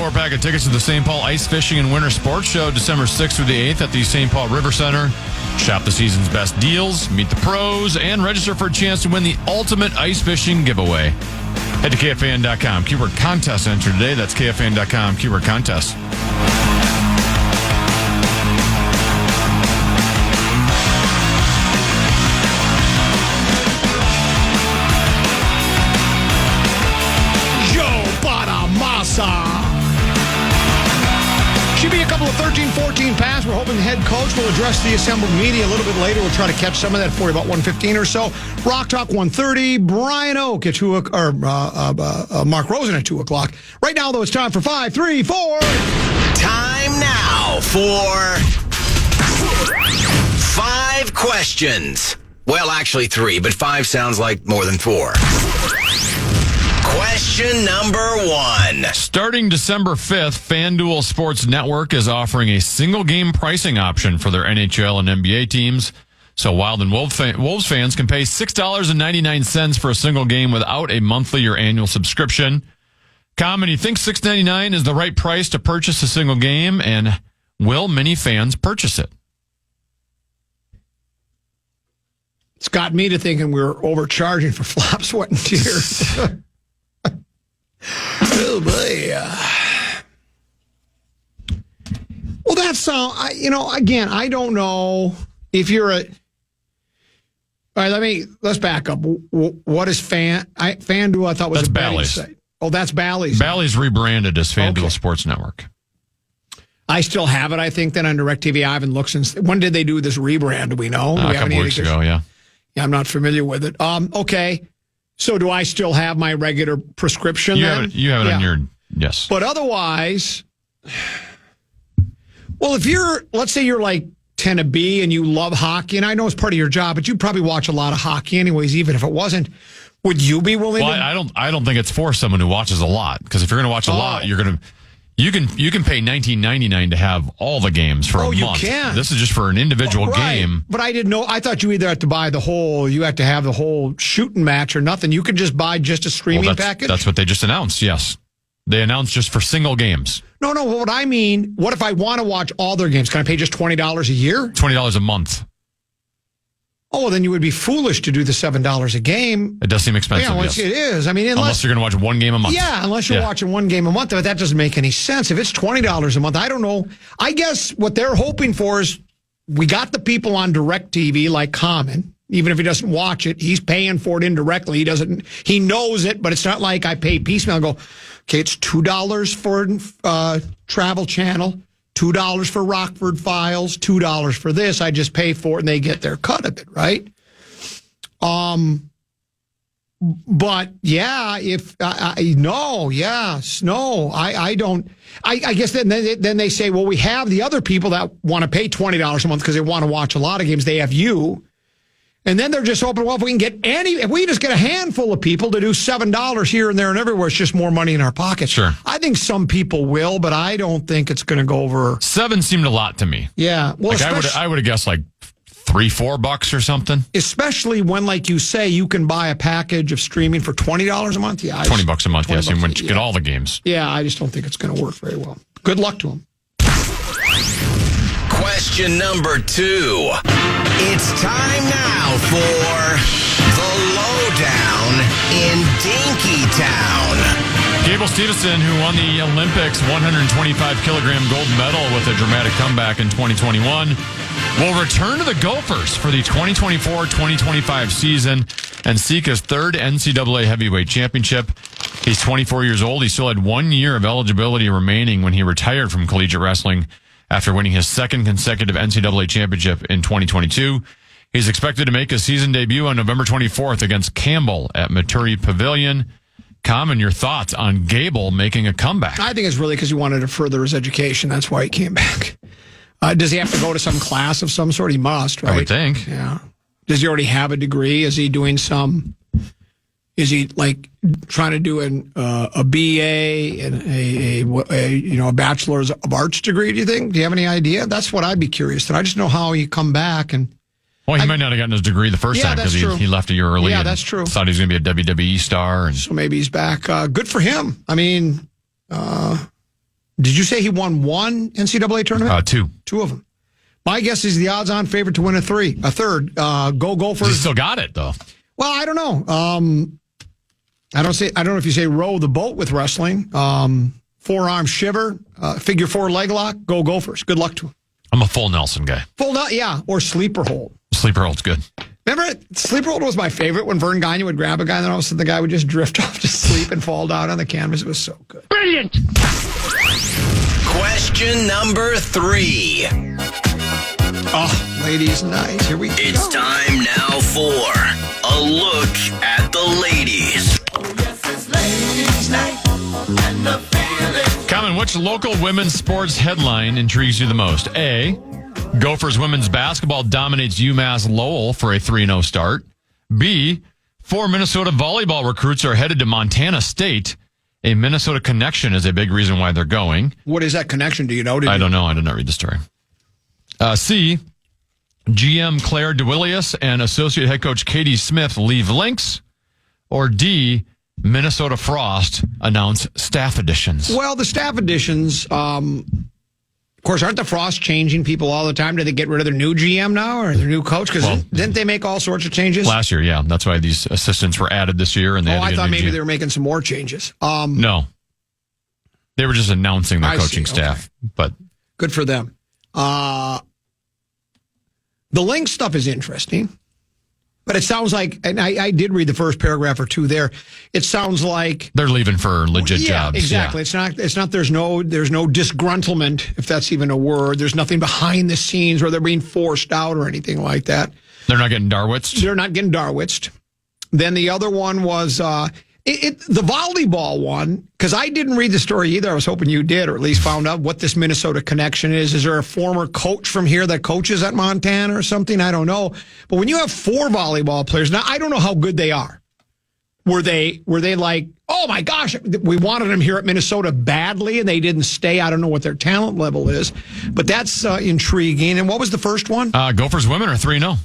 4-pack of tickets to the St. Paul Ice Fishing and Winter Sports Show, December 6th through the 8th at the St. Paul River Center. Shop the season's best deals, meet the pros, and register for a chance to win the ultimate ice fishing giveaway. Head to KFAN.com. Keyword contest enter today. That's KFAN.com. Keyword contest. Should be a couple of 13-14 passes. We're hoping the head coach will address the assembled media a little bit later. We'll try to catch some of that for you about 1:15 or so. Rock Talk 1:30. Brian Oak at 2 o'clock, or Mark Rosen at 2 o'clock. Right now, though, it's time for 5, 3, 4. Time now for 5 questions. Well, actually 3, but 5 sounds like more than 4. Question number 1. Starting December 5th, FanDuel Sports Network is offering a single game pricing option for their NHL and NBA teams. So Wild and Wolves fans can pay $6.99 for a single game without a monthly or annual subscription. Common, you think $6.99 is the right price to purchase a single game, and will many fans purchase it? It's got me to thinking we're overcharging for flop, sweat, and tears. Oh, boy. Well, that's, again, I don't know if you're a... All right, let's back up. What is FanDuel? I thought was that's a betting Bally's site. Oh, that's Bally's. Bally's rebranded as FanDuel Sports Network. I still have it, I think, then on DirecTV. I haven't looked since... When did they do this rebrand? Do we know? A couple weeks ago, yeah. Yeah, I'm not familiar with it. Okay. So do I still have my regular prescription then? You have it on your... Yes. But otherwise... Well, if let's say you're like 10 a B and you love hockey, and I know it's part of your job, but you probably watch a lot of hockey anyways, even if it wasn't. Would you be willing to... I don't think it's for someone who watches a lot, because if you're going to watch a lot, you're going to... You can pay $19.99 to have all the games for a month. You can. This is just for an individual game. But I didn't know. I thought you either had to buy you had to have the whole shooting match or nothing. You could just buy just a streaming package? That's what they just announced, yes. They announced just for single games. No, what I mean, what if I want to watch all their games? Can I pay just $20 a year? $20 a month. Oh, well, then you would be foolish to do the $7 a game. It does seem expensive, yes. It is. Unless you're going to watch one game a month. Yeah, unless you're watching one game a month. But that doesn't make any sense. If it's $20 a month, I don't know. I guess what they're hoping for is we got the people on DirecTV like Common. Even if he doesn't watch it, he's paying for it indirectly. He knows it, but it's not like I pay piecemeal and go, okay, it's $2 for Travel Channel, $2 for Rockford Files, $2 for this. I just pay for it and they get their cut of it, right? But yeah, I don't. I guess then they say, well, we have the other people that want to pay $20 a month because they want to watch a lot of games. They have you. And then they're just hoping, well, if we just get a handful of people to do $7 here and there and everywhere, it's just more money in our pockets. Sure. I think some people will, but I don't think it's going to go over. $7 seemed a lot to me. Yeah. Well, I would have guessed like $3-4 or something. Especially when, like you say, you can buy a package of streaming for $20 a month. Yeah. $20 a month, yes. You get all the games. Yeah, I just don't think it's going to work very well. Good luck to them. Question number 2. It's time now for the lowdown in Dinkytown. Gable Stevenson, who won the Olympics 125-kilogram gold medal with a dramatic comeback in 2021, will return to the Gophers for the 2024-2025 season and seek his 3rd NCAA heavyweight championship. He's 24 years old. He still had 1 year of eligibility remaining when he retired from collegiate wrestling after winning his 2nd consecutive NCAA championship in 2022. He's expected to make his season debut on November 24th against Campbell at Maturi Pavilion. Common, your thoughts on Gable making a comeback? I think it's really because he wanted to further his education. That's why he came back. Does he have to go to some class of some sort? He must, right? I would think. Yeah. Does he already have a degree? Is he doing is he like trying to do a BA and a bachelor's of arts degree? Do you think? Do you have any idea? That's what I'd be curious. I just know how he come back and. Well, he might not have gotten his degree the first time because he left a year early. Yeah, that's true. Thought he was going to be a WWE star. So maybe he's back. Good for him. I mean, Did you say he won one NCAA tournament? Two. Two of them. My guess is the odds-on favorite to win a third. Go Gophers. He still got it though. Well, I don't know. I don't know if you say row the boat with wrestling. Forearm shiver, figure four leg lock. Go Gophers. Good luck to him. I'm a full Nelson guy. Yeah, or sleeper hold. Sleeper hold's good. Remember, sleeper hold was my favorite when Vern Gagne would grab a guy and then all of a sudden the guy would just drift off to sleep and fall down on the canvas. It was so good. Brilliant! Question number 3. Oh, ladies' night. Here we go. It's time now for a look at the ladies. Common, which local women's sports headline intrigues you the most? A, Gophers women's basketball dominates UMass Lowell for a 3-0 start. B, 4 Minnesota volleyball recruits are headed to Montana State. A Minnesota connection is a big reason why they're going. What is that connection? Do you know? I don't know. I did not read the story. C, GM Claire DeWillius and associate head coach Katie Smith leave Lynx. Or D, Minnesota Frost announce staff additions. Well, the staff additions, of course, aren't the Frost changing people all the time? Did they get rid of their new GM now or their new coach? Because didn't they make all sorts of changes? Last year, yeah. That's why these assistants were added this year. And I thought maybe they were making some more changes. No. They were just announcing their coaching staff. Okay. But good for them. The Lynx stuff is interesting. But it sounds like, and I did read the first paragraph or two there. It sounds like they're leaving for legit jobs. Exactly. Yeah. It's not. There's no disgruntlement, if that's even a word. There's nothing behind the scenes where they're being forced out or anything like that. They're not getting Darwitzed. They're not getting Darwitzed. Then the other one was the volleyball one, because I didn't read the story either. I was hoping you did, or at least found out what this Minnesota connection is. Is there a former coach from here that coaches at Montana or something? I don't know. But when you have 4 volleyball players, now I don't know how good they are. Were they like, oh my gosh, we wanted them here at Minnesota badly and they didn't stay? I don't know what their talent level is, but that's intriguing. And what was the first one? Gophers women are 3-0.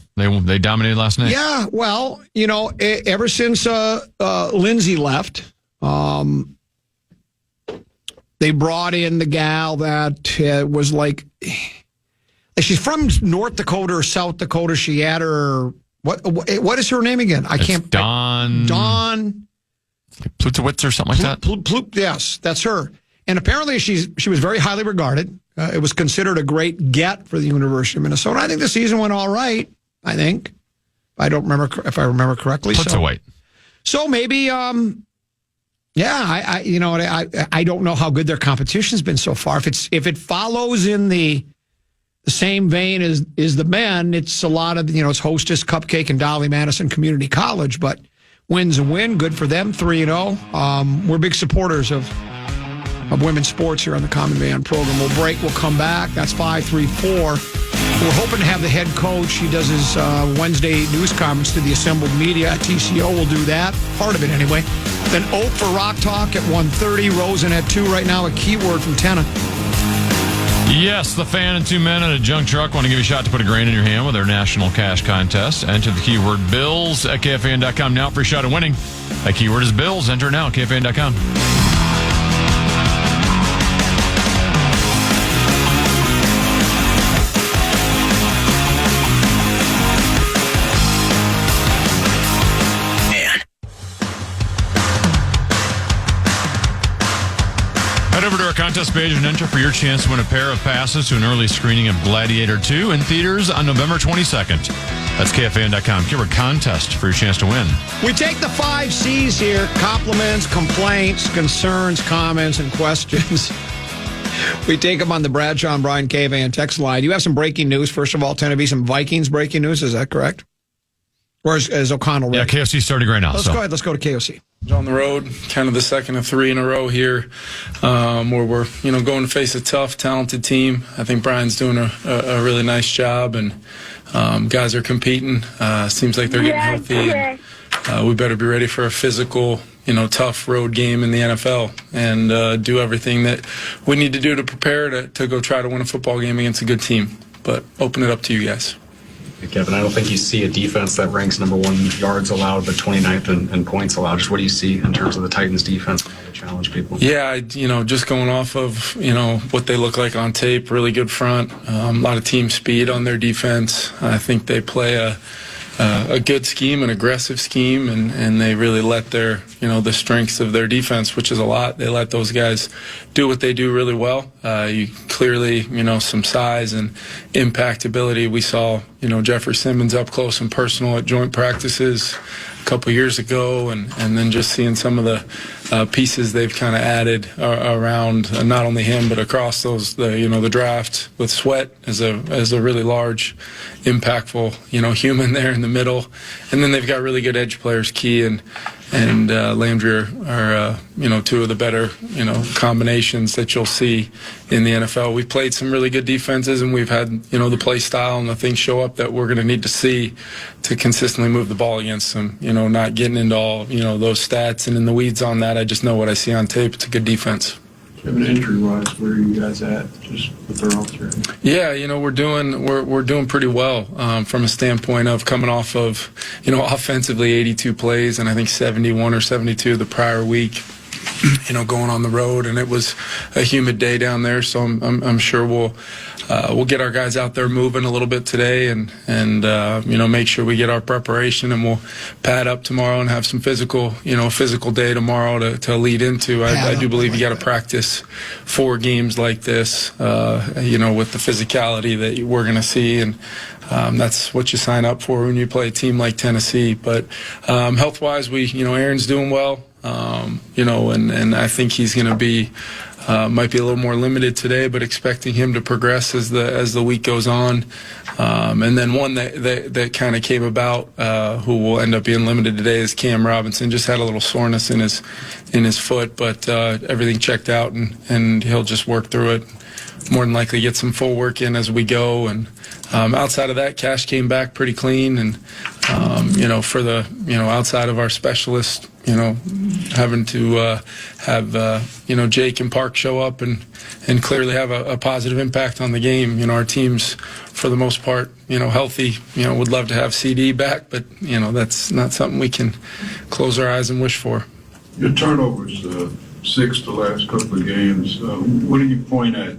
They dominated last night. Yeah, well, ever since Lindsay left, they brought in the gal that was like, she's from North Dakota or South Dakota. She had her. What is her name again? Dawn Plutowitz or something like that. Yes, that's her. And apparently she was very highly regarded. It was considered a great get for the University of Minnesota. I think the season went all right. I think. I don't remember if I remember correctly. Plutowitz. So maybe, I don't know how good their competition's been so far. If it follows in the same vein as the men, it's a lot of, it's Hostess, Cupcake, and Dolly Madison Community College, but win's a win. Good for them, 3-0. We're big supporters of women's sports here on the Common Man program. We'll break. We'll come back. That's 534. We're hoping to have the head coach. He does his Wednesday news conference to the assembled media at TCO. We'll do that. Part of it anyway. Then Oak for Rock Talk at 1:30. Rosen at 2 right now. A keyword from Tenna. Yes, the fan and 2 men in a junk truck want to give you a shot to put a grain in your hand with their national cash contest. Enter the keyword BILLS at KFAN.com now for a shot at winning. That keyword is BILLS. Enter now at KFAN.com. Head over to our contest page and enter for your chance to win a pair of passes to an early screening of Gladiator 2 in theaters on November 22nd. That's KFAN.com. Keyword contest for your chance to win. We take the 5 C's here. Compliments, complaints, concerns, comments, and questions. We take them on the Bradshaw and Brian KFAN text line. You have some breaking news. First of all, Tennessee, some Vikings breaking news. Is that correct? Or is O'Connell ready? Yeah, KFC's starting right now. Let's go ahead. Let's go to KOC. On the road, kind of the second of 3 in a row here, where we're going to face a tough, talented team. I think Brian's doing a really nice job, and guys are competing. Seems like they're getting healthy. And, we better be ready for a physical, tough road game in the NFL, and do everything that we need to do to prepare to go try to win a football game against a good team. But open it up to you guys. Kevin, I don't think you see a defense that ranks number 1 yards allowed, but 29th in points allowed. Just what do you see in terms of the Titans defense and how they challenge people? Yeah, just going off of, what they look like on tape, really good front, a lot of team speed on their defense. I think they play a good scheme, an aggressive scheme, and they really let their, the strengths of their defense, which is a lot. They let those guys do what they do really well. You clearly, some size and impact ability. We saw, Jeffrey Simmons up close and personal at joint practices a couple years ago, and then just seeing some of the pieces they've kind of added around not only him but across the draft with Sweat as a really large, impactful human there in the middle, and then they've got really good edge players. Key and Landry are two of the better combinations that you'll see in the NFL. We've played some really good defenses, and we've had the play style and the things show up that we're going to need to see to consistently move the ball against them. Not getting into all those stats and in the weeds on that. I just know what I see on tape. It's a good defense. Kevin, injury-wise, where are you guys at, just with the roster? Yeah, we're doing pretty well from a standpoint of coming off of offensively 82 plays, and I think 71 or 72 the prior week. Going on the road, and it was a humid day down there, so I'm sure we'll get our guys out there moving a little bit today, and make sure we get our preparation, and we'll pad up tomorrow and have some physical day tomorrow to lead into. I do believe you got to practice 4 games like this, with the physicality that we're going to see, and that's what you sign up for when you play a team like Tennessee. But health-wise, Aaron's doing well. And I think he's going to be might be a little more limited today, but expecting him to progress as the week goes on. And then one that kind of came about, who will end up being limited today, is Cam Robinson. Just had a little soreness in his foot, but everything checked out, and he'll just work through it. More than likely get some full work in as we go, and outside of that, Cash came back pretty clean, and for the outside of our specialist, having to have Jake and Park show up and clearly have a positive impact on the game. Our team's for the most part healthy. Would love to have CD back, but that's not something we can close our eyes and wish for. Your turnovers, 6 the last couple of games. What do you point at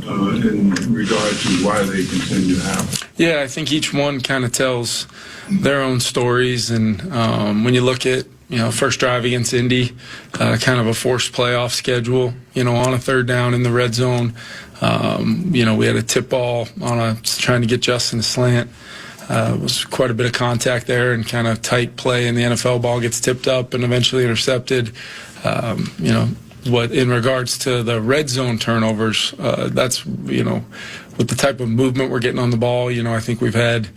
in regard to why they continue to happen? Yeah, I think each one kind of tells their own stories, and when you look at first drive against Indy, kind of a forced playoff schedule, on a third down in the red zone, we had a tip ball on trying to get Justin a slant. It was quite a bit of contact there and kind of tight play, and the NFL ball gets tipped up and eventually intercepted. What in regards to the red zone turnovers, that's with the type of movement we're getting on the ball, I think we've had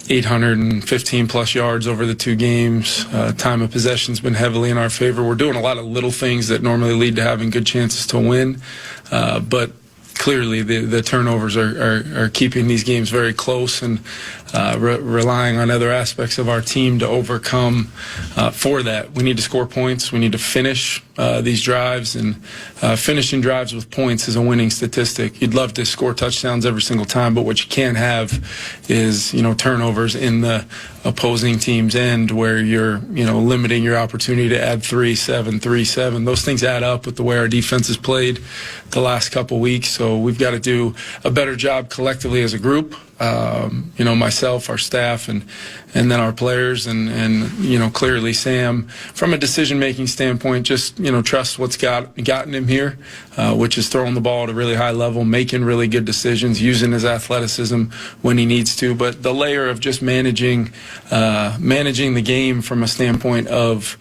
815 plus yards over the 2 games. Time of possession's been heavily in our favor. We're doing a lot of little things that normally lead to having good chances to win, but clearly the turnovers are keeping these games very close, and relying on other aspects of our team to overcome for that. We need to score points. We need to finish these drives, and finishing drives with points is a winning statistic. You'd love to score touchdowns every single time, but what you can't have is turnovers in the opposing team's end where you're limiting your opportunity to add 3-7, 3-7. Those things add up with the way our defense has played the last couple weeks. So we've got to do a better job collectively as a group. Myself, our staff, and then our players, and clearly Sam, from a decision-making standpoint, just trust what's gotten him here, which is throwing the ball at a really high level, making really good decisions, using his athleticism when he needs to. But the layer of just managing the game from a standpoint of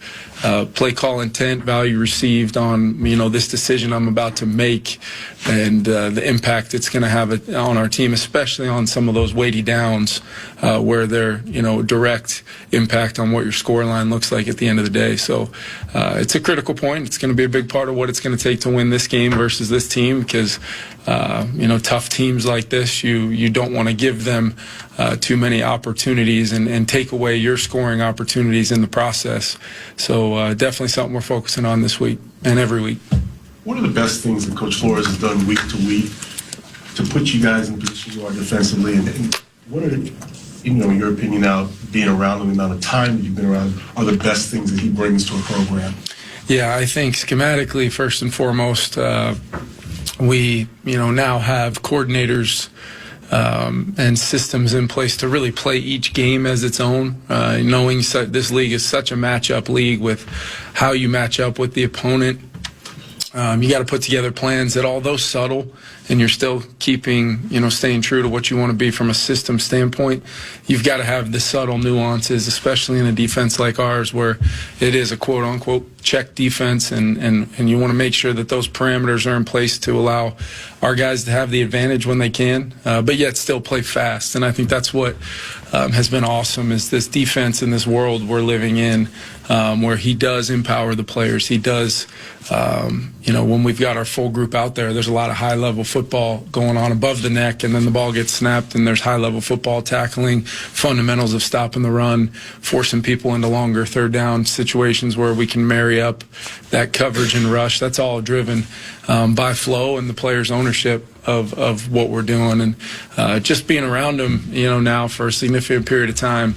play call intent, value received on this decision I'm about to make, and the impact it's going to have on our team, especially on some of those weighty downs where they're direct impact on what your scoreline looks like at the end of the day. So it's a critical point. It's going to be a big part of what it's going to take to win this game versus this team, because tough teams like this, you don't want to give them too many opportunities and take away your scoring opportunities in the process. So definitely something we're focusing on this week and every week. What are the best things that Coach Flores has done week to week to put you guys in position you are defensively, and What are, your opinion now, being around him, the amount of time that you've been around, are the best things that he brings to a program? Yeah, I think schematically, first and foremost, we now have coordinators and systems in place to really play each game as its own, knowing this league is such a matchup league with how you match up with the opponent. You got to put together plans that, although subtle, and you're still keeping, staying true to what you want to be from a system standpoint, you've got to have the subtle nuances, especially in a defense like ours where it is a quote-unquote check defense, and you want to make sure that those parameters are in place to allow our guys to have the advantage when they can, but yet still play fast. And I think that's what has been awesome is this defense in this world we're living in, where he does empower the players. He does, when we've got our full group out there, there's a lot of high-level football going on above the neck, and then the ball gets snapped, and there's high-level football tackling, fundamentals of stopping the run, forcing people into longer third down situations where we can marry up that coverage and rush. That's all driven by flow and the players' ownership of what we're doing. And just being around him, now for a significant period of time,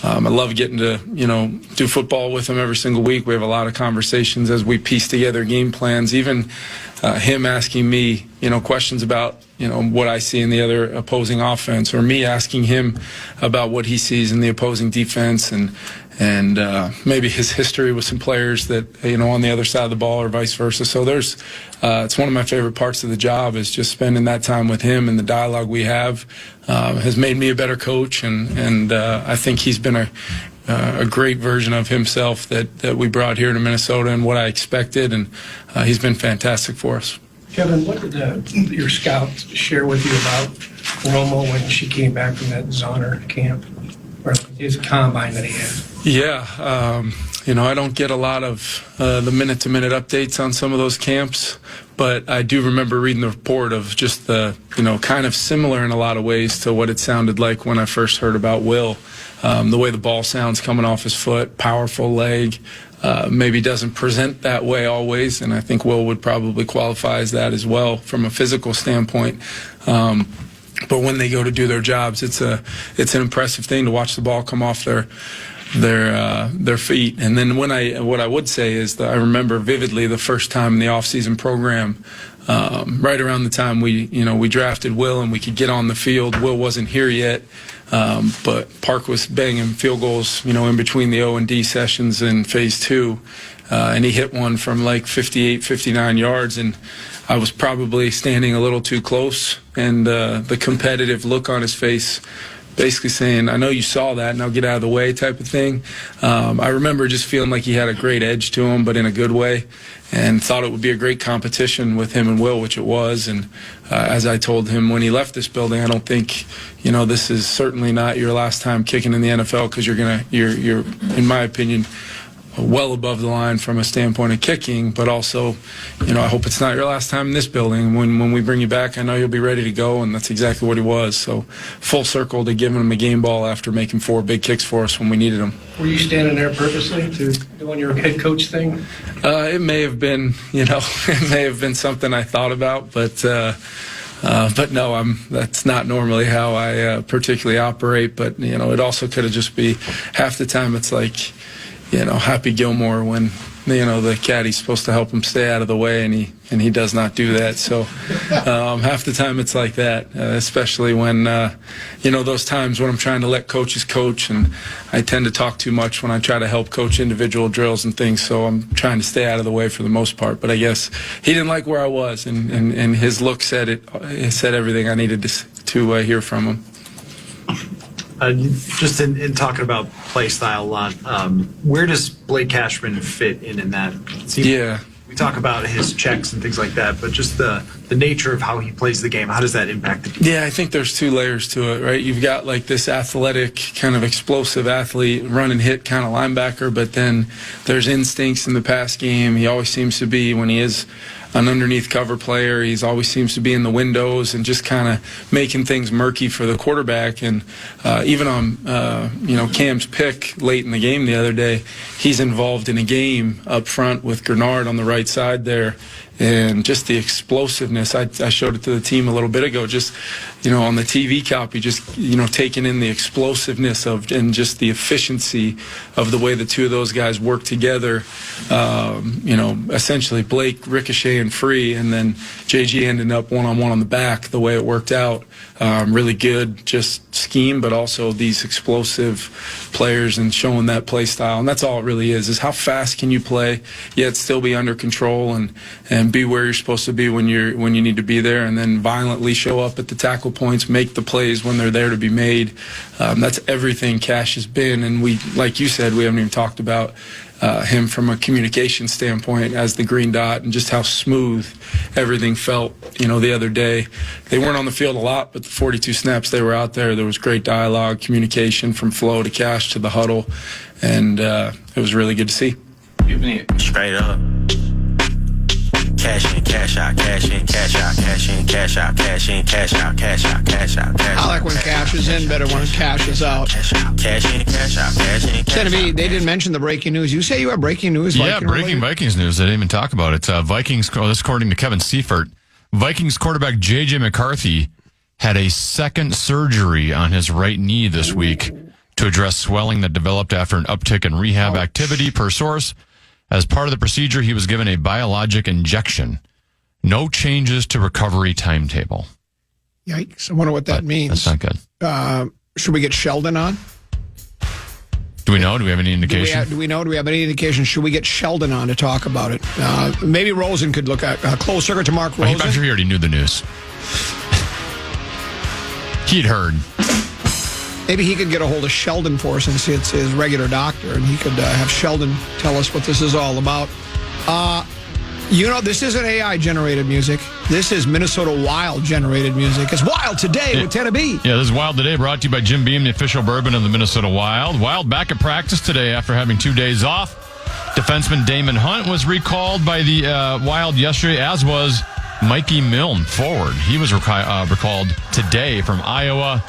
I love getting to, do football with him every single week. We have a lot of conversations as we piece together game plans, even him asking me, questions about, what I see in the other opposing offense, or me asking him about what he sees in the opposing defense, and maybe his history with some players that, on the other side of the ball or vice versa. So it's one of my favorite parts of the job is just spending that time with him, and the dialogue we have has made me a better coach, and I think he's been a great version of himself that we brought here to Minnesota and what I expected, and he's been fantastic for us. Kevin, what did your scouts share with you about Romo when she came back from that Zahner camp, or his combine that he had? Yeah, I don't get a lot of the minute-to-minute updates on some of those camps, but I do remember reading the report of just the, kind of similar in a lot of ways to what it sounded like when I first heard about Will. The way the ball sounds coming off his foot, powerful leg, maybe doesn't present that way always, and I think Will would probably qualify as that as well from a physical standpoint. But when they go to do their jobs, it's an impressive thing to watch the ball come off their feet. And then what I would say is that I remember vividly the first time in the off-season program, right around the time we drafted Will and we could get on the field. Will wasn't here yet, but Park was banging field goals, in between the O&D sessions in phase 2, and he hit one from like 58, 59 yards, and I was probably standing a little too close, and the competitive look on his face basically saying, I know you saw that, now get out of the way type of thing. I remember just feeling like he had a great edge to him, but in a good way, and thought it would be a great competition with him and Will, which it was. And as I told him when he left this building, I don't think, this is certainly not your last time kicking in the NFL, because you're, in my opinion, well above the line from a standpoint of kicking, but also, I hope it's not your last time in this building. When we bring you back, I know you'll be ready to go, and that's exactly what he was. So full circle to giving him a game ball after making 4 big kicks for us when we needed them. Were you standing there purposely to doing your head coach thing? It may have been, it may have been something I thought about, but no, that's not normally how I particularly operate. But, it also could have just be half the time it's like, Happy Gilmore when, the caddy's supposed to help him stay out of the way, and he does not do that. So half the time it's like that, especially when, those times when I'm trying to let coaches coach, and I tend to talk too much when I try to help coach individual drills and things, so I'm trying to stay out of the way for the most part. But I guess he didn't like where I was, and his look said it said everything I needed to hear from him. Just in talking about play style a lot, where does Blake Cashman fit in that? Yeah. We talk about his checks and things like that, but just the nature of how he plays the game, how does that impact the defense? Yeah, I think there's 2 layers to it, right? You've got like this athletic, kind of explosive athlete, run and hit kind of linebacker, but then there's instincts in the pass game. He always seems to be, when he is an underneath cover player, he's always seems to be in the windows and just kind of making things murky for the quarterback. And even on Cam's pick late in the game the other day, he's involved in a game up front with Gernard on the right side there, and just the explosiveness. I showed it to the team a little bit ago, just, on the TV copy, just, taking in the explosiveness of and just the efficiency of the way the two of those guys work together. Essentially Blake ricocheting free, and then JG ended up one-on-one on the back, the way it worked out. Really good, just scheme, but also these explosive players and showing that play style. And that's all it really is how fast can you play, yet still be under control and be where you're supposed to be when you need to be there, and then violently show up at the tackle points, make the plays when they're there to be made. That's everything Cash has been. And we, like you said, we haven't even talked about him from a communication standpoint as the green dot, and just how smooth everything felt, the other day. They weren't on the field a lot, but the 42 snaps they were out there was great dialogue, communication from Flo to Cash to the huddle, and it was really good to see. Straight up. Cash in, cash out, cash in, cash out, cash in, cash out, cash in, cash out, cash out, cash out, cash out. I like when Cash is in, better when Cash is out. Cash in, cash out, cash in, cash out. They didn't mention the breaking news. You say you have breaking news? Yeah, breaking Vikings news. They didn't even talk about it. Vikings, this according to Kevin Seifert, Vikings quarterback J.J. McCarthy had a second surgery on his right knee this week to address swelling that developed after an uptick in rehab activity, per source. As part of the procedure, he was given a biologic injection. No changes to recovery timetable. Yikes. I wonder what that means. That's not good. Should we get Sheldon on? Do we know? Do we have any indication? Do we know? Do we have any indication? Should we get Sheldon on to talk about it? Maybe Rosen could look at close circuit to Mark Rosen. I'm sure he already knew the news. He'd heard. Maybe he could get a hold of Sheldon for us and see it's his regular doctor, and he could have Sheldon tell us what this is all about. This isn't AI-generated music. This is Minnesota Wild-generated music. It's Wild Today with Teddy B. Yeah, this is Wild Today, brought to you by Jim Beam, the official bourbon of the Minnesota Wild. Wild back at practice today after having 2 days off. Defenseman Damon Hunt was recalled by the Wild yesterday, as was Mikey Milne, forward. He was recalled today from Iowa.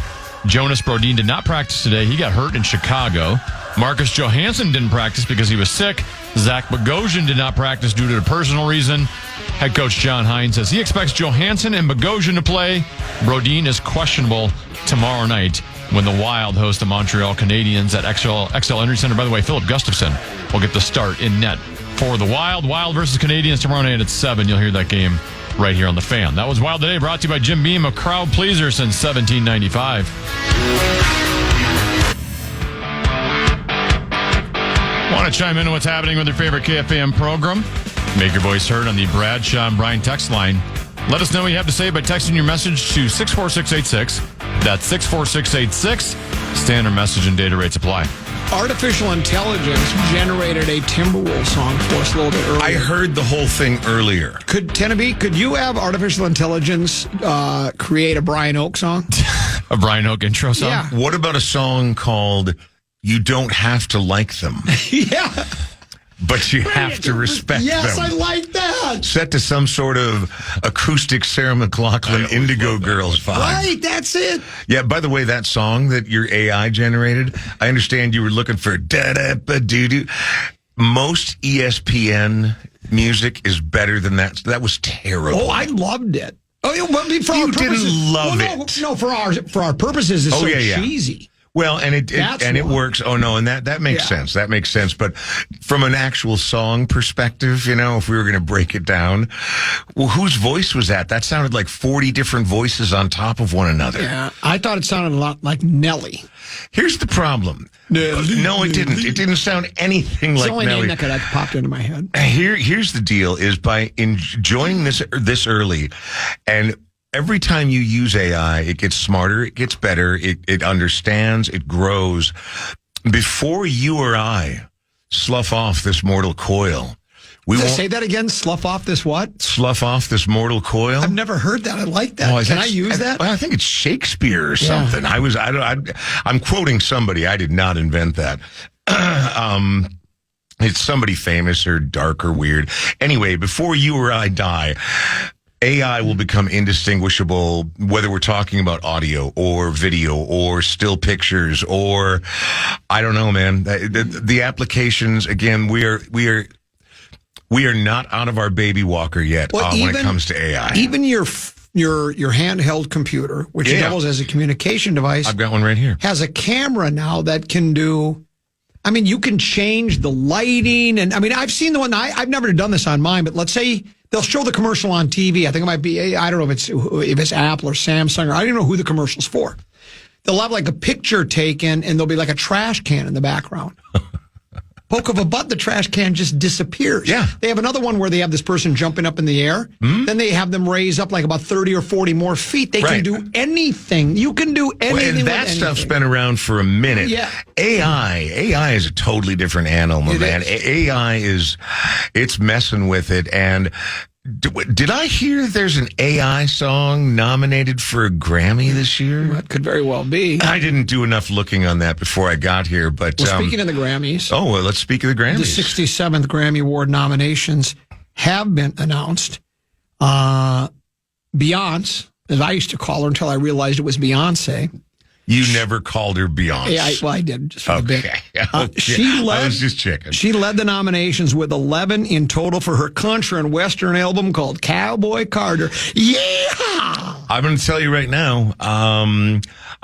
Jonas Brodin did not practice today. He got hurt in Chicago. Marcus Johansson didn't practice because he was sick. Zach Bogosian did not practice due to a personal reason. Head coach John Hines says he expects Johansson and Bogosian to play. Brodin is questionable tomorrow night when the Wild host the Montreal Canadiens at XL Energy Center. By the way, Philip Gustafson will get the start in net for the Wild. Wild versus Canadiens tomorrow night at 7. You'll hear that game right here on The Fan. That was Wild Today, brought to you by Jim Beam, a crowd pleaser since 1795. Want to chime into what's happening with your favorite KFAN program? Make your voice heard on the Bradshaw and Bryan text line. Let us know what you have to say by texting your message to 64686. That's 64686. Standard message and data rates apply. Artificial intelligence generated a Timberwolves song for us a little bit earlier. I heard the whole thing earlier. Could you have artificial intelligence create a Brian Oak song? A Brian Oak intro song? Yeah. What about a song called You Don't Have to Like Them? Yeah. But you have to respect them. Yes, I like that. Set to some sort of acoustic Sarah McLachlan Indigo Girls vibe. Right, that's it. Yeah, by the way, that song that your AI generated, I understand you were looking for da-da-ba-doo-doo. Most ESPN music is better than that. That was terrible. Oh, I loved it. Oh, yeah, but for you our purposes, didn't love it. No, for our purposes, it's cheesy. Well, and it works. Oh no, and that makes sense. That makes sense. But from an actual song perspective, if we were going to break it down, well, whose voice was that? That sounded like 40 different voices on top of one another. Yeah, I thought it sounded a lot like Nelly. Here's the problem. No, it didn't. It didn't sound anything like Nelly. It's the only name that popped into my head. Here's the deal: is by enjoying this early, and every time you use AI, it gets smarter, it gets better, it understands, it grows. Before you or I slough off this mortal coil, we won't say that again. Slough off this what? Slough off this mortal coil. I've never heard that. I like that. Can I use that? I think it's Shakespeare or something. I'm quoting somebody. I did not invent that. It's somebody famous or dark or weird. Anyway, before you or I die, AI will become indistinguishable, whether we're talking about audio or video or still pictures or, I don't know, man. The applications, again, we We are not out of our baby walker yet when it comes to AI. Even your handheld computer, which doubles as a communication device. I've got one right here. Has a camera now that can do. I mean, you can change the lighting, and I mean, I've seen the one. I've never done this on mine, but let's say they'll show the commercial on TV. I think it might be. I don't know if it's Apple or Samsung, or I don't even know who the commercial's for. They'll have like a picture taken, and there'll be like a trash can in the background. Poke of a button, the trash can just disappears. Yeah. They have another one where they have this person jumping up in the air. Mm-hmm. Then they have them raise up like about 30 or 40 more feet. They can do anything. You can do anything. And that stuff's been around for a minute. Yeah. AI is a totally different animal, man. AI it's messing with it. And did I hear there's an AI song nominated for a Grammy this year? That could very well be. I didn't do enough looking on that before I got here, but speaking of the Grammys, let's speak of the Grammys. The 67th Grammy Award nominations have been announced. Beyonce, as I used to call her until I realized it was Beyonce. You never called her Beyonce. Yeah, I did just for a bit. I was just checking. She led the nominations with 11 in total for her country and western album called Cowboy Carter. Yeah! I'm going to tell you right now,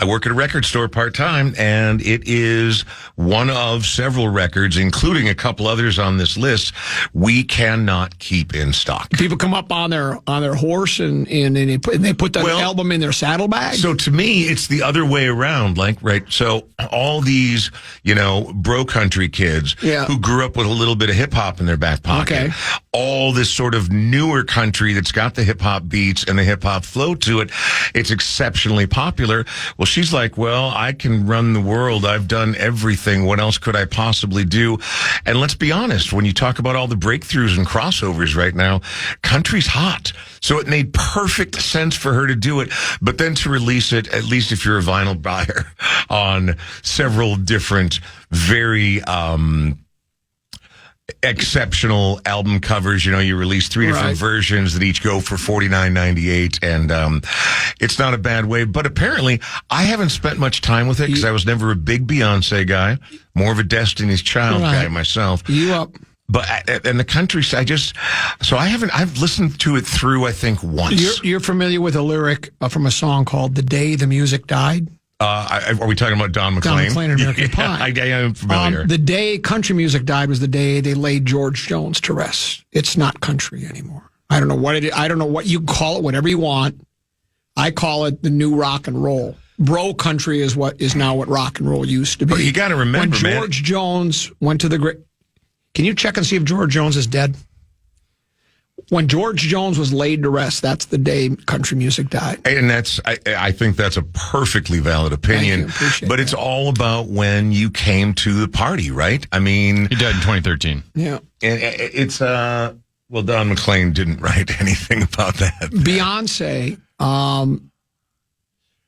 I work at a record store part-time, and it is one of several records, including a couple others on this list, we cannot keep in stock. People come up on their horse and they put the album in their saddlebag. So to me, it's the other way around. So all these, bro country kids who grew up with a little bit of hip hop in their back pocket, all this sort of newer country that's got the hip hop beats and the hip hop flow to it, it's exceptionally popular. Well, she's like, I can run the world. I've done everything. What else could I possibly do? And let's be honest, when you talk about all the breakthroughs and crossovers right now, country's hot. So it made perfect sense for her to do it. But then to release it, at least if you're a vinyl buyer, on several different, very exceptional album covers. You release 3 different versions that each go for $49.98, and it's not a bad way. But apparently, I haven't spent much time with it because I was never a big Beyonce guy, more of a Destiny's Child guy myself. You up? But and the country, I've listened to it through, I think, once. You're familiar with a lyric from a song called "The Day the Music Died"? Are we talking about Don McLean? Don McLean and American Pie. I am familiar. The day country music died was the day they laid George Jones to rest. It's not country anymore. I don't know what it is. I don't know what you call it, whatever you want. I call it the new rock and roll. Bro country is now what rock and roll used to be. But you got to remember, when George Jones went to the great. Can you check and see if George Jones is dead? When George Jones was laid to rest, that's the day country music died. And I think that's a perfectly valid opinion. But it's all about when you came to the party, right? I mean, he died in 2013. Yeah. And it's, Don McLean didn't write anything about that. Beyonce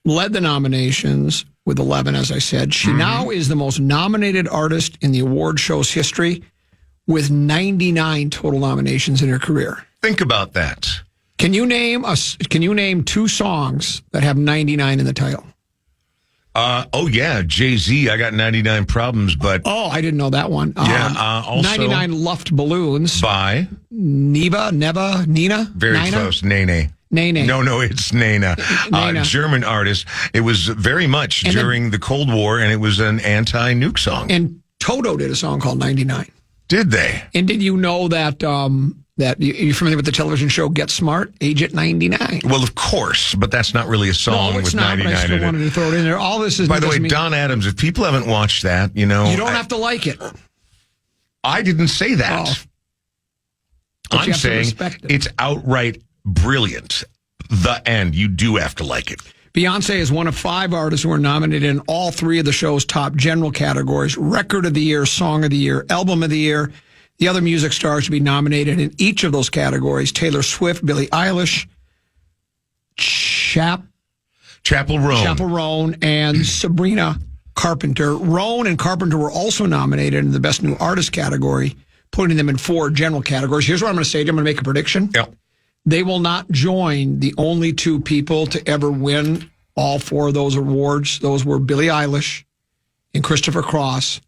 led the nominations with 11, as I said. She now is the most nominated artist in the award show's history, with 99 total nominations in her career. Think about that. Can you name 2 songs that have 99 in the title? Jay-Z, I got 99 Problems, but... I didn't know that one. Also... 99 Luft Balloons. By? Nina? Very Nina? close, Nene. Nene. No, it's Nena. German artist. It was very much during the Cold War, and it was an anti-nuke song. And Toto did a song called 99. Did they? And did you know that you're familiar with the television show Get Smart? Age at 99. Well, of course, but that's not really a song with 99 but I still in it. wanted to throw it in there. All this is. By the way, Don Adams, if people haven't watched that, you don't have to like it. I didn't say that. I'm saying it's outright brilliant. The end. You do have to like it. Beyonce is one of 5 artists who are nominated in all 3 of the show's top general categories: Record of the Year, Song of the Year, Album of the Year. The other music stars to be nominated in each of those categories: Taylor Swift, Billie Eilish, Chappell Roan, and Sabrina Carpenter. Roan and Carpenter were also nominated in the Best New Artist category, putting them in 4 general categories. Here's what I'm going to say to you. I'm going to make a prediction. Yep. They will not join the only 2 people to ever win all 4 of those awards. Those were Billie Eilish and Christopher Cross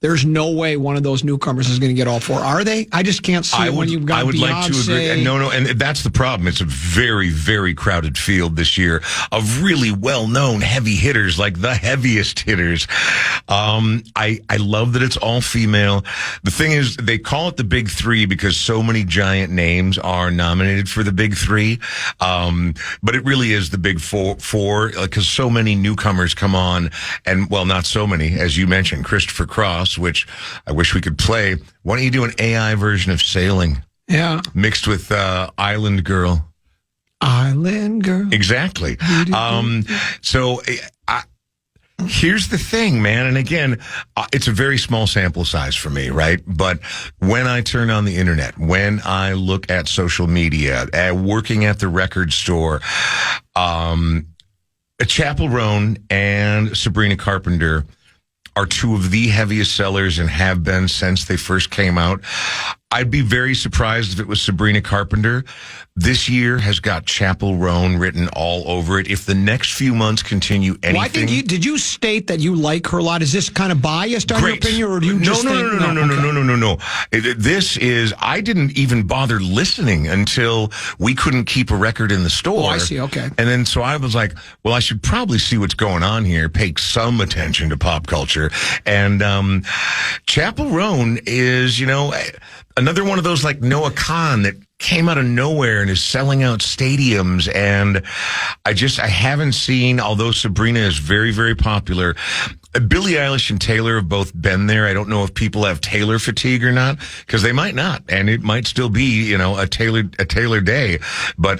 there's no way one of those newcomers is going to get all 4. Are they? I just can't see it when you've got I would Beyonce. like to agree. And no, and that's the problem. It's a very, very crowded field this year of really well-known heavy hitters, like the heaviest hitters. I love that it's all female. The thing is, they call it the Big Three because so many giant names are nominated for the Big Three. But it really is the Big Four because so many newcomers come on, and well, not so many, as you mentioned, Christopher Cross, which I wish we could play. Why don't you do an AI version of Sailing? Yeah. Mixed with Island Girl. Island Girl. Exactly. Here's the thing, man. And again, it's a very small sample size for me, right? But when I turn on the internet, when I look at social media, working at the record store, Chappell Roan and Sabrina Carpenter are 2 of the heaviest sellers and have been since they first came out. I'd be very surprised if it was Sabrina Carpenter. This year has got Chappell Roan written all over it. If the next few months continue anything... Well, I think did you state that you like her a lot? Is this kind of biased on your opinion, or do you just think... No. This is... I didn't even bother listening until we couldn't keep a record in the store. Oh, I see, okay. And then so I was like, well, I should probably see what's going on here, pay some attention to pop culture. And Chappell Roan is, another one of those like Noah Khan that came out of nowhere and is selling out stadiums. And I haven't seen, although Sabrina is very, very popular, Billie Eilish and Taylor have both been there. I don't know if people have Taylor fatigue or not, because they might not. And it might still be, a Taylor day. But,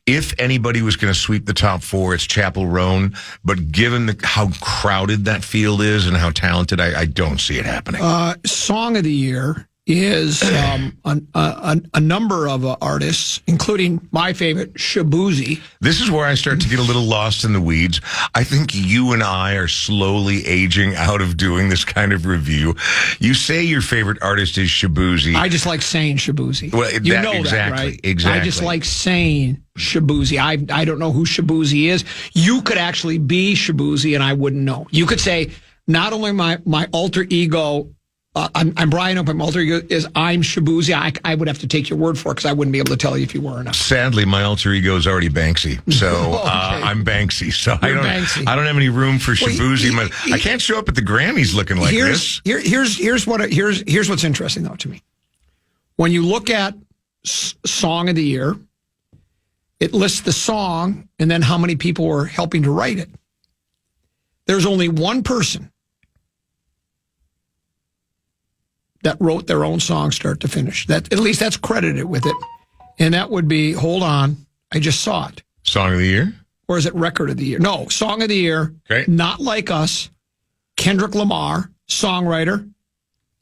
if anybody was going to sweep the top 4, it's Chappell Roan. But given how crowded that field is and how talented, I don't see it happening. Song of the Year is a number of artists, including my favorite, Shabuzi. This is where I start to get a little lost in the weeds. I think you and I are slowly aging out of doing this kind of review. You say your favorite artist is Shabuzi. I just like saying Shabuzi. Well, you know exactly, that, right? Exactly. I just like saying Shabuzi. I don't know who Shabuzi is. You could actually be Shabuzi, and I wouldn't know. You could say, not only my alter ego... I'm Brian Oak. My alter ego is I'm Shabuzi. I would have to take your word for it because I wouldn't be able to tell you if you were or not. Sadly, my alter ego is already Banksy, so Okay. I'm Banksy. So I don't have any room for Well, Shabuzi. I can't show up at the Grammys looking like this. Here's what's interesting though to me. When you look at Song of the Year, it lists the song and then how many people were helping to write it. There's only one person that wrote their own song start to finish. That at least that's credited with it. And that would be, hold on, I just saw it. Song of the Year? Or is it Record of the Year? No, Song of the Year. Okay. Not Like Us. Kendrick Lamar, songwriter,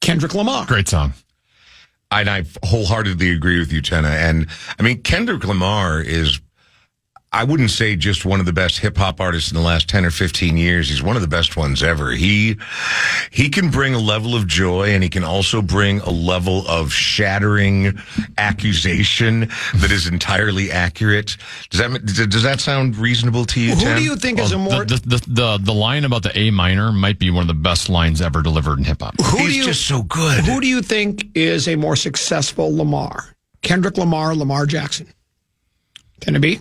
Kendrick Lamar. Great song. And I wholeheartedly agree with you, Tenna. And I mean, Kendrick Lamar is, I wouldn't say just one of the best hip hop artists in the last 10 or 15 years. He's one of the best ones ever. He can bring a level of joy, and he can also bring a level of shattering accusation that is entirely accurate. Does that sound reasonable to you, Who Ten? do you think is a more... The line about the A minor might be one of the best lines ever delivered in hip hop. He's just so good. Who do you think is a more successful Lamar? Kendrick Lamar, Lamar Jackson? Can it be?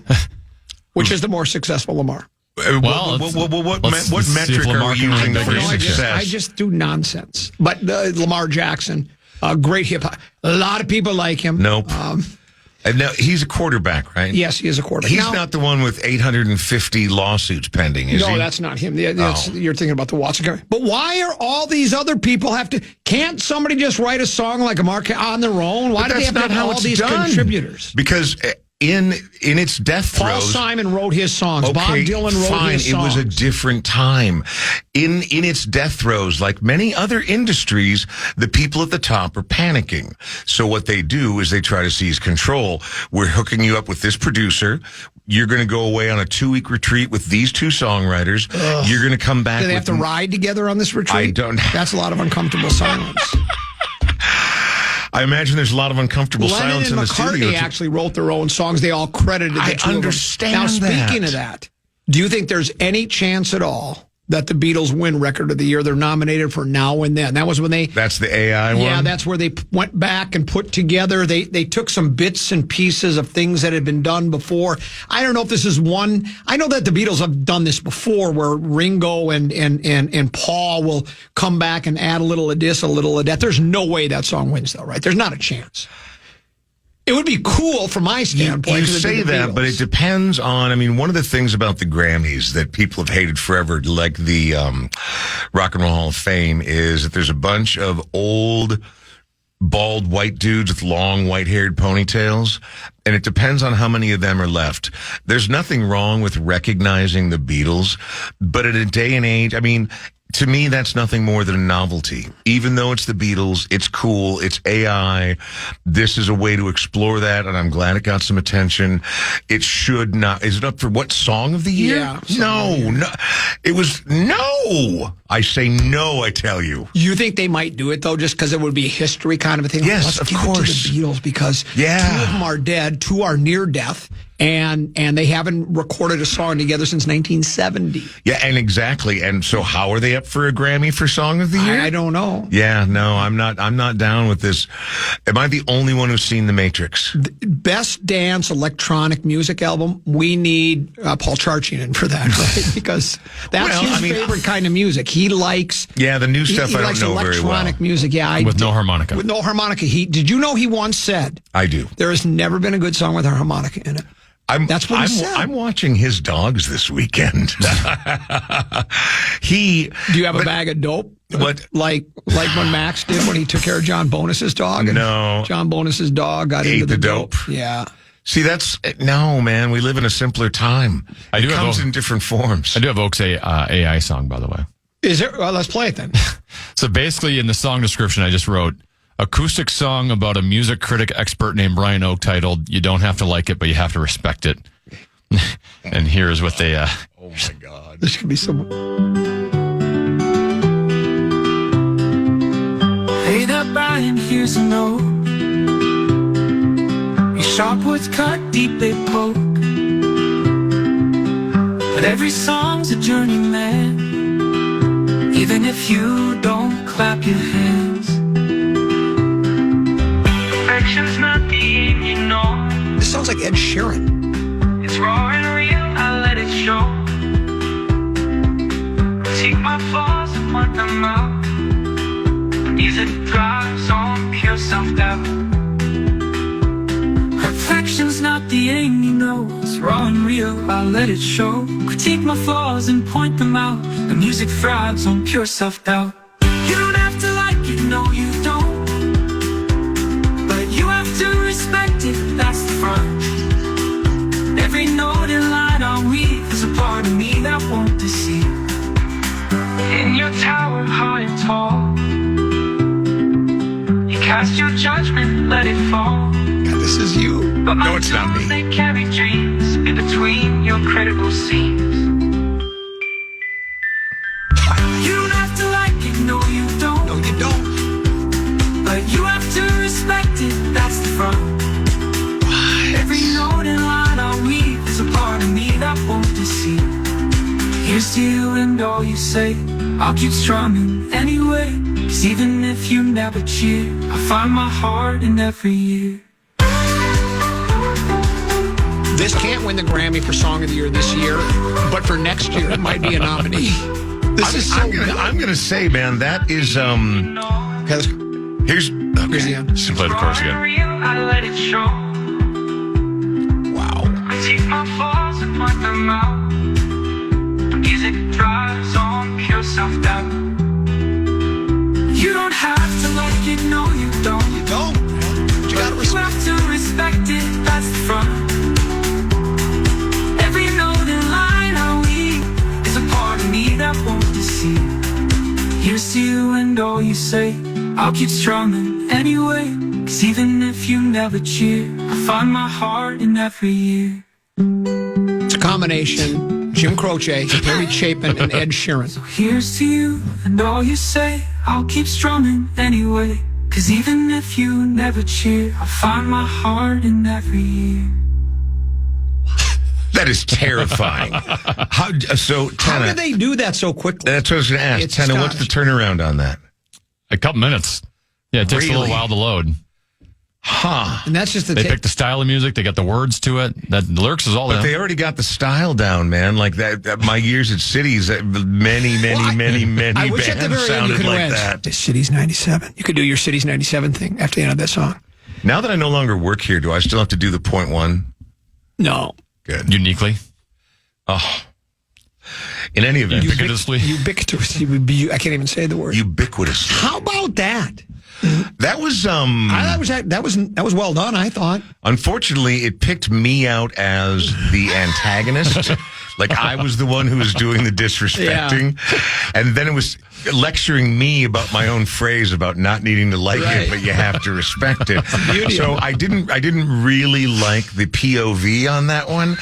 Which is the more successful Lamar? Well, what let's see metric if Lamar are we can using win for the game. success? I just do nonsense. But Lamar Jackson, great hip hop. A lot of people like him. Nope. No, he's a quarterback, right? Yes, he is a quarterback. He's not the one with 850 lawsuits pending, is he? No, that's not him. You're thinking about the Watson guy. But why are all these other people have to... Can't somebody just write a song like a Mark on their own? Why do they have to have all these contributors? Because... In its death throes, Paul Simon wrote his songs. Okay, Bob Dylan wrote his songs. It was a different time. In its death throes, like many other industries, the people at the top are panicking. So what they do is they try to seize control. We're hooking you up with this producer. You're going to go away on a 2-week retreat with these 2 songwriters. Ugh. You're going to come back. Do they have to ride together on this retreat? I don't. That's a lot of uncomfortable silence. I imagine there's a lot of uncomfortable silence in the studio. Lennon and McCartney actually wrote their own songs. They all credited the two I understand of them. Now, that. speaking of that, do you think there's any chance at all that the Beatles win Record of the Year. They're nominated for Now and Then. That was when they... That's the AI one? Yeah, that's where they went back and put together. They took some bits and pieces of things that had been done before. I don't know if this is one... I know that the Beatles have done this before, where Ringo and Paul will come back and add a little of this, a little of that. There's no way that song wins, though, right? There's not a chance. It would be cool from my standpoint. You say that, but it depends on, I mean, one of the things about the Grammys that people have hated forever, like the Rock and Roll Hall of Fame, is that there's a bunch of old, bald white dudes with long white-haired ponytails, and it depends on how many of them are left. There's nothing wrong with recognizing the Beatles, but in a day and age, I mean... To me, that's nothing more than a novelty. Even though it's the Beatles, it's cool, it's AI. This is a way to explore that, and I'm glad it got some attention. It should not. Is it up for what, Song of the Year? Yeah. No. It was no. I say no, I tell you. You think they might do it, though, just because it would be history kind of a thing? Yes, Let's of give course. it to the Beatles, because 2 of them are dead, 2 are near death. And they haven't recorded a song together since 1970. Yeah, and exactly. And so how are they up for a Grammy for Song of the Year? I don't know. Yeah, no, I'm not down with this. Am I the only one who's seen The Matrix? Best dance electronic music album, we need Paul Charchian for that, right? Because that's his favorite kind of music. He likes... Yeah, the new stuff I don't know very well. Electronic music, yeah. With no harmonica. With no harmonica. Did you know he once said... I do. There has never been a good song with a harmonica in it. That's what he said. I'm watching his dogs this weekend. Do you have a bag of dope? What? Like when Max did when he took care of John Bonus's dog? And no. John Bonus's dog got into the dope. Yeah. See, no, man. We live in a simpler time. It comes in different forms. I do have Oak's AI song, by the way. Is there? Well, let's play it then. So basically, in the song description, I just wrote, acoustic song about a music critic expert named Brian Oak titled, "You don't have to like it, but you have to respect it." And here's what they... oh, my God. This could be some... Hey there, Brian, here's a note. Your sharp words cut deep, they poke. But every song's a journey, man. Even if you don't clap your hands. Perfection's not the aim, you know. This sounds like Ed Sheeran. It's raw and real, I let it show. Take my flaws and point them out. Music drives on pure self-doubt. Perfection's not the aim, you know. It's raw and real, I let it show. Critique my flaws and point them out. The music thrives on pure self-doubt. You don't have to like it, no you don't. You have to respect it, that's the front. Every note and line I weave is a part of me that won't deceive. In your tower, high and tall, you cast your judgment, let it fall. God, this is you. But no, it's not me. They carry dreams in between your critical scenes. You don't have to like it, no you don't. No, you don't. But you have to respect it, that's the front. Every note and line I weave is a part of me that won't deceive. Here's to you and all you say, I'll keep strumming anyway. 'Cause even if you never cheer, I find my heart in every year. This can't win the Grammy for Song of the Year this year, but for next year it might be a nominee. I'm gonna say, man, that is Here's the end. Just play the chorus again. I let it show. Wow. I take my flaws and point them out. Music drives on pure self-doubt. You don't have to like it, no you don't. You don't. You gotta You have to respect it, that's the front. Every note and line I weave is a part of me that won't deceive. Here's to you and all you say, I'll keep strumming anyway. 'Cause even if you never cheer, I find my heart in every year. It's a combination. Jim Croce, Harry Chapin, and Ed Sheeran. So here's to you and all you say, I'll keep strumming anyway. 'Cause even if you never cheer, I find my heart in every year. That is terrifying. How did they do that so quickly? That's what I was going to ask. Tenna, what's the turnaround on that? A couple minutes. Yeah, it takes a little while to load. Huh. And that's just they pick the style of music. They got the words to it. The lyrics is all But they already got the style down, man. Like that my years at Cities, many I wish at the bands very end you sounded could like have that. went, Cities 97. You could do your Cities 97 thing after the end of that song. Now that I no longer work here, do I still have to do the point one? No. Good. Uniquely? Oh. In any event. Ubiquitously. I can't even say the word. Ubiquitously. How about that? That was that was well done, I thought. Unfortunately, it picked me out as the antagonist. Like I was the one who was doing the disrespecting. Yeah. And then it was lecturing me about my own phrase about not needing to like it, but you have to respect it. So I didn't really like the POV on that one.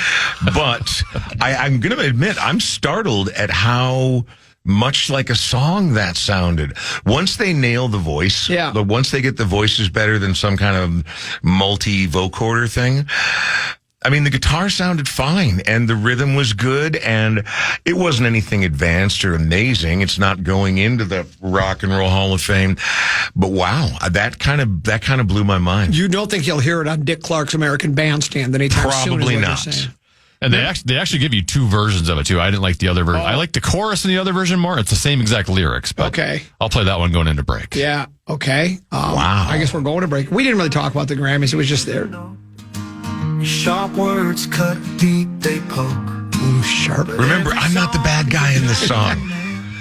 But I'm going to admit, I'm startled at how much like a song that sounded. Once they nail the voice, once they get the voices better than some kind of multi-vocoder thing, I mean, the guitar sounded fine, and the rhythm was good, and it wasn't anything advanced or amazing. It's not going into the Rock and Roll Hall of Fame, but wow, that kind of blew my mind. You don't think you'll hear it on Dick Clark's American Bandstand anytime soon? Probably not. And they actually give you two versions of it, too. I didn't like the other version. I like the chorus in the other version more. It's the same exact lyrics. But I'll play that one going into break. Yeah, okay. Wow. I guess we're going to break. We didn't really talk about the Grammys. It was just there. Sharp words cut deep, they poke. Ooh, sharp. Remember, I'm not the bad guy in this song.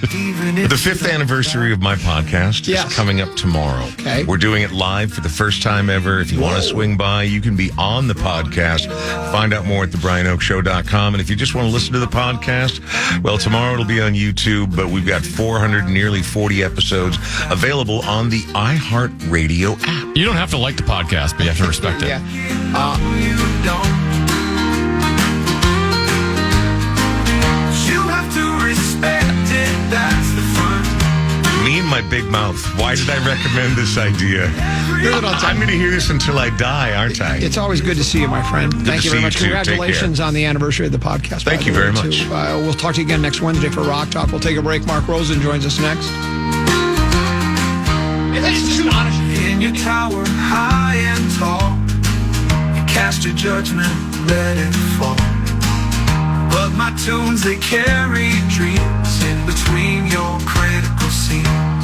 The 5th anniversary of my podcast is coming up tomorrow. Okay. We're doing it live for the first time ever. If you want to swing by, you can be on the podcast. Find out more at thebrianoakshow.com. And if you just want to listen to the podcast, well, tomorrow it'll be on YouTube, but we've got 440 episodes available on the iHeartRadio app. You don't have to like the podcast, but you have to respect it. You don't. You have to respect it. That's the fun. Me and my big mouth. Why did I recommend this idea? I'm going to hear this until I die, aren't I? It's always good to see you, my friend. Thank you very much. Congratulations on the anniversary of the podcast. Thank you very much. We'll talk to you again next Wednesday for Rock Talk. We'll take a break. Mark Rosen joins us next. In your tower, high and tall, you cast your judgment, let it fall. But my tunes, they carry dreams in between your critical scenes.